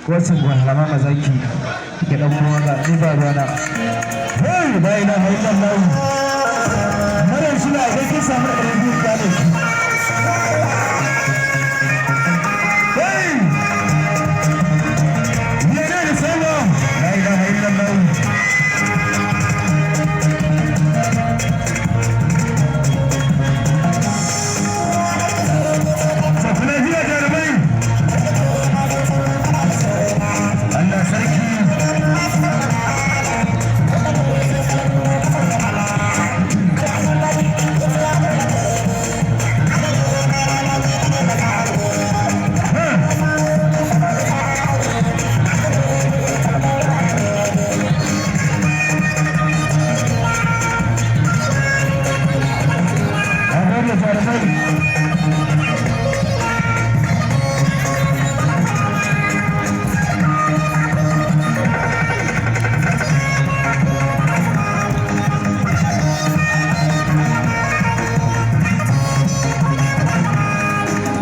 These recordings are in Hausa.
ko sun halama mazaki ga dan uwa ga ni ba ruwana hey la ilaha illallah mare shi la ga kin samu da rubu ka ne hey yana da sama la ilaha illallah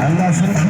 Allah